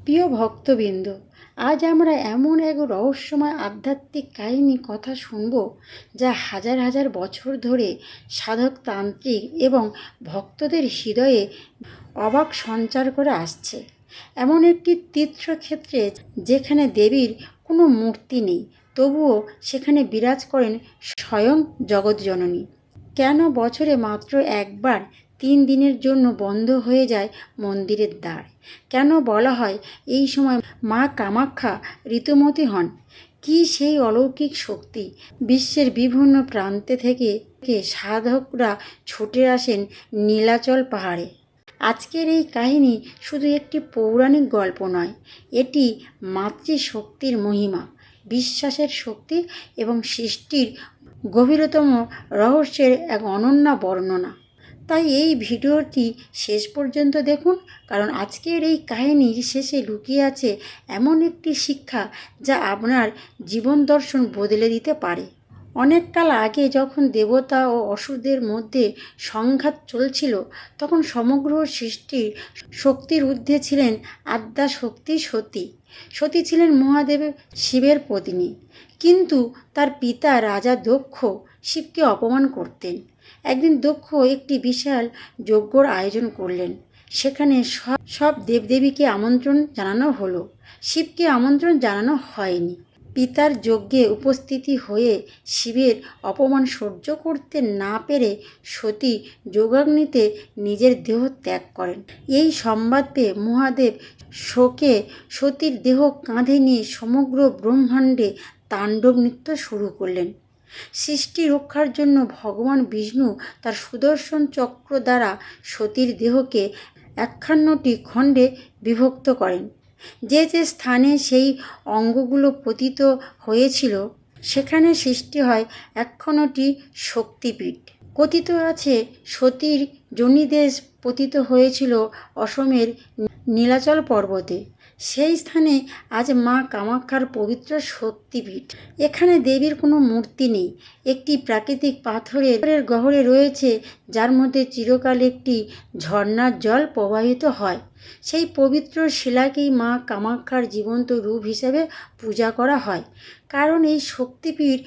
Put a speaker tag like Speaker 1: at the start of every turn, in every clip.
Speaker 1: প্রিয় ভক্তবৃন্দ, আজ আমরা এমন এক রহস্যময় আধ্যাত্মিক কাহিনী কথা শুনব যা হাজার হাজার বছর ধরে সাধক, তান্ত্রিক এবং ভক্তদের হৃদয়ে অবাক সঞ্চার করে আসছে। এমন একটি তীর্থক্ষেত্রে যেখানে দেবীর কোনো মূর্তি নেই, তবুও সেখানে বিরাজ করেন স্বয়ং জগৎজননী। কেন বছরে মাত্র একবার 3 দিনের জন্য বন্ধ হয়ে যায় মন্দিরের দ্বার? কেন বলা হয় এই সময় মা কামাখ্যা ঋতুমতী হন? কি সেই অলৌকিক শক্তি? বিশ্বের বিভিন্ন প্রান্তে থেকে সাধকরা ছুটে আসেন নীলাচল পাহাড়ে। আজকের এই কাহিনী শুধু একটি পৌরাণিক গল্প নয়, এটি মাতৃশক্তির মহিমা, বিশ্বাসের শক্তি এবং সৃষ্টির গভীরতম রহস্যের এক অনন্য বর্ণনা। তাই এই ভিডিওটি শেষ পর্যন্ত দেখুন, কারণ আজকের এই কাহিনীর শেষে লুকিয়ে আছে এমন একটি শিক্ষা যা আপনার জীবন দর্শন বদলে দিতে পারে। অনেক কাল আগে যখন দেবতা ও অসুরদের মধ্যে সংঘাত চলছিল, তখন সমগ্র সৃষ্টির শক্তির ঊর্ধ্বে ছিলেন আদ্যা শক্তি সতী। সতী ছিলেন মহাদেব শিবের পত্নী, কিন্তু তার পিতা রাজা দক্ষ শিবকে অপমান করতেন। একদিন দক্ষ একটি বিশাল যজ্ঞর আয়োজন করলেন। সেখানে সব দেবদেবীকে আমন্ত্রণ জানানো হলো, শিবকে আমন্ত্রণ জানানো হয়নি। পিতার যজ্ঞে উপস্থিতি হয়ে শিবের অপমান সহ্য করতে না পেরে সতী যোগাগ্নিতে নিজের দেহ ত্যাগ করেন। এই সংবাদ পেয়ে মহাদেব শোকে সতীর দেহ কাঁধে নিয়ে সমগ্র ব্রহ্মাণ্ডে তাণ্ডব নৃত্য শুরু করলেন। সৃষ্টি রক্ষার জন্য ভগবান বিষ্ণু তার সুদর্শন চক্র দ্বারা সতীর দেহকে 51টি খণ্ডে বিভক্ত করেন। যে যে স্থানে সেই অঙ্গগুলো পতিত হয়েছিল, সেখানে সৃষ্টি হয় 51টি শক্তিপীঠ। কথিত আছে সতীর যোনিদেশ পতিত হয়েছিল অসমের নীলাচল পর্বতে। সেই স্থানে আজ মা কামাখ্যার পবিত্র শক্তিপীঠ। এখানে দেবীর কোনো মূর্তি নেই, একটি প্রাকৃতিক পাথরের গহ্বরে রয়েছে, যার মধ্যে চিরকাল একটি ঝর্ণার জল প্রবাহিত হয়। সেই পবিত্র শিলাকেই মা কামাখ্যার জীবন্ত রূপ হিসেবে পূজা করা হয়, কারণ এই শক্তিপীঠ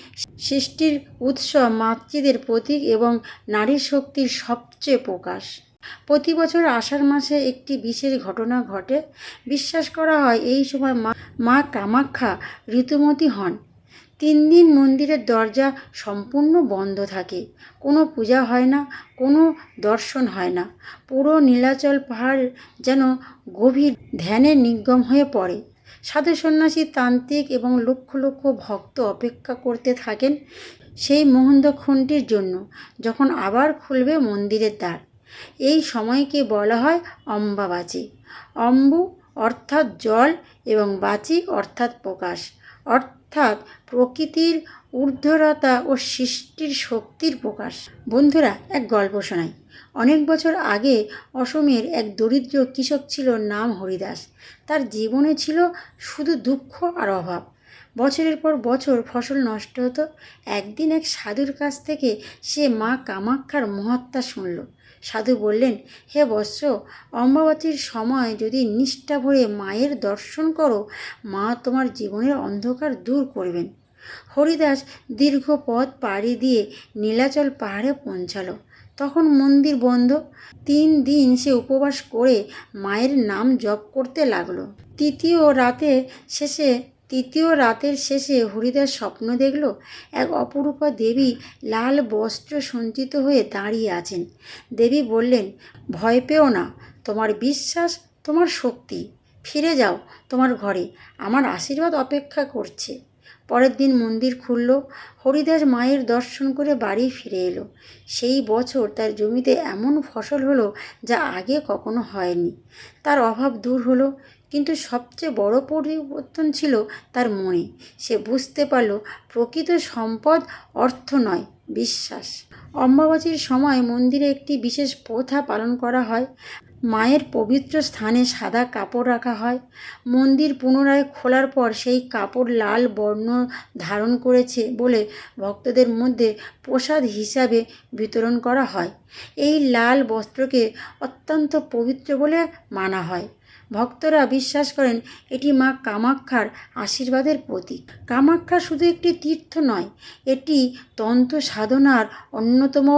Speaker 1: সৃষ্টির উৎস, মাতৃদের প্রতীক এবং নারী শক্তির সবচেয়ে প্রকাশ। প্রতি বছর আষাঢ় মাসে একটি বিশেষ ঘটনা ঘটে। বিশ্বাস করা হয় এই সময় মা কামাখ্যা ঋতুমতী হন। 3 দিন মন্দিরের দরজা সম্পূর্ণ বন্ধ থাকে, কোনো পূজা হয় না, কোনো দর্শন হয় না। পুরো নীলাচল পাহাড় যেন গভীর ধ্যানে নিমগ্ন হয়ে পড়ে। সাধু সন্ন্যাসী, তান্ত্রিক এবং লক্ষ লক্ষ ভক্ত অপেক্ষা করতে থাকেন সেই মুহূর্তক্ষণটির জন্য, যখন আবার খুলবে মন্দিরের দ্বার। এই সময়কে বলা হয় অম্বাবাচী। অম্বু অর্থাৎ জল এবং বাচী অর্থাৎ প্রকাশ, অর্থাৎ প্রকৃতির ঊর্ধ্বরতা ও সৃষ্টির শক্তির প্রকাশ। বন্ধুরা, এক গল্প শোনাই। অনেক বছর আগে অসমের এক দরিদ্র কৃষক ছিল, নাম হরিদাস। তার জীবনে ছিল শুধু দুঃখ আর অভাব। বছরের পর বছর ফসল নষ্ট হতো। একদিন এক সাধুর কাছ থেকে সে মা কামাখ্যার মহাত্মা শুনল। সাধু বললেন, হে বৎস, অম্বাবাচীর সময় যদি নিষ্ঠা ভরে মায়ের দর্শন করো, মা তোমার জীবনের অন্ধকার দূর করবেন। হরিদাস দীর্ঘ পথ পাড়ি দিয়ে নীলাচল পাহাড়ে পৌঁছালো। তখন মন্দির বন্ধ। 3 দিন সে উপবাস করে মায়ের নাম জপ করতে লাগলো। তৃতীয় রাতের শেষে হরিদাস স্বপ্ন দেখল, এক অপরূপা দেবী লাল বস্ত্র সঞ্চিত হয়ে দাঁড়িয়ে আছেন। দেবী বললেন, ভয় পেও না, তোমার বিশ্বাস তোমার শক্তি। ফিরে যাও তোমার ঘরে, আমার আশীর্বাদ অপেক্ষা করছে। পরের দিন মন্দির খুলল। হরিদাস মায়ের দর্শন করে বাড়ি ফিরে এলো। সেই বছর তার জমিতে এমন ফসল হলো যা আগে কখনো হয়নি। তার অভাব দূর হলো, কিন্তু সবচেয়ে বড় পরিবর্তন ছিল তার মনে। সে বুঝতে পারল প্রকৃত সম্পদ অর্থ নয়, বিশ্বাস। অম্বাবাচীর সময় মন্দিরে একটি বিশেষ প্রথা পালন করা হয়। মায়ের পবিত্র স্থানে সাদা কাপড় রাখা হয়। মন্দির পুনরায় খোলার পর সেই কাপড় লাল বর্ণ ধারণ করেছে বলে ভক্তদের মধ্যে প্রসাদ হিসাবে বিতরণ করা হয়। এই লাল বস্ত্রকে অত্যন্ত পবিত্র বলে মানা হয়। ভক্তরা বিশ্বাস করেন এটি মা কামাখ্যার আশীর্বাদের প্রতীক। কামাখ্যা শুধু একটি তীর্থ নয়, এটি তন্ত্র সাধনার অন্যতম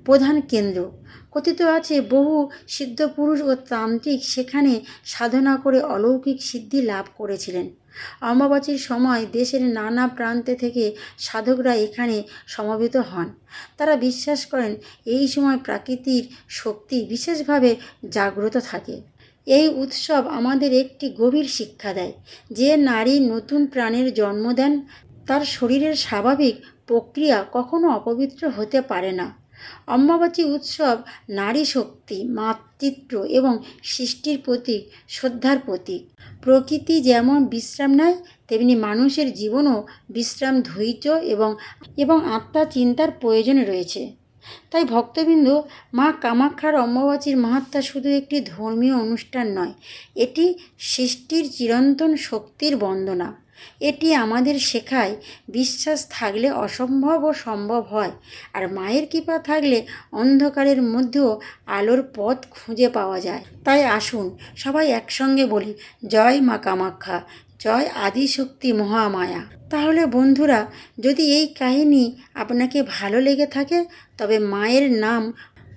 Speaker 1: প্রধান কেন্দ্র। কথিত আছে বহু সিদ্ধপুরুষ ও তান্ত্রিক সেখানে সাধনা করে অলৌকিক সিদ্ধি লাভ করেছিলেন। অমাবাসীর সময় দেশের নানা প্রান্তে থেকে সাধকরা এখানে সমবেত হন। তারা বিশ্বাস করেন এই সময় প্রাকৃতিক শক্তি বিশেষভাবে জাগ্রত থাকে। এই উৎসব আমাদের একটি গভীর শিক্ষা দেয়, যে নারী নতুন প্রাণের জন্ম দেন তার শরীরের স্বাভাবিক প্রক্রিয়া কখনো অপবিত্র হতে পারে না। অম্বাবাচী উৎসব নারী শক্তি, মাতৃত্ব এবং সৃষ্টির প্রতীক, শ্রদ্ধার প্রতীক। প্রকৃতি যেমন বিশ্রাম নেয়, তেমনি মানুষের জীবনও বিশ্রাম, ধৈর্য এবং আত্মার চিন্তার প্রয়োজন রয়েছে। তাই ভক্তবৃন্দ, মা কামাখ্যার অম্বাবাচীর মাহাত্ম্য শুধু একটি ধর্মীয় অনুষ্ঠান নয়, এটি সৃষ্টির চিরন্তন শক্তির বন্দনা। এটি আমাদের শেখায় বিশ্বাস থাকলে অসম্ভবও সম্ভব হয়, আর মায়ের কৃপা থাকলে অন্ধকারের মধ্যেও আলোর পথ খুঁজে পাওয়া যায়। তাই আসুন সবাই একসঙ্গে বলি, জয় মা কামাখ্যা, জয় আদিশক্তি মহামায়া। তাহলে বন্ধুরা, যদি এই কাহিনী আপনাকে ভালো লেগে থাকে তবে মায়ের নাম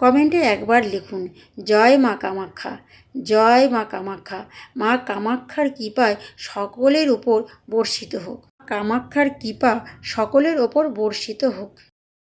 Speaker 1: কমেন্টে একবার লিখুন, জয় মা কামাখ্যা, জয় মা কামাখ্যা। মা কামাখ্যার কৃপায় সকলের উপর বর্ষিত হোক, কামাখ্যার কৃপা সকলের ওপর বর্ষিত হোক।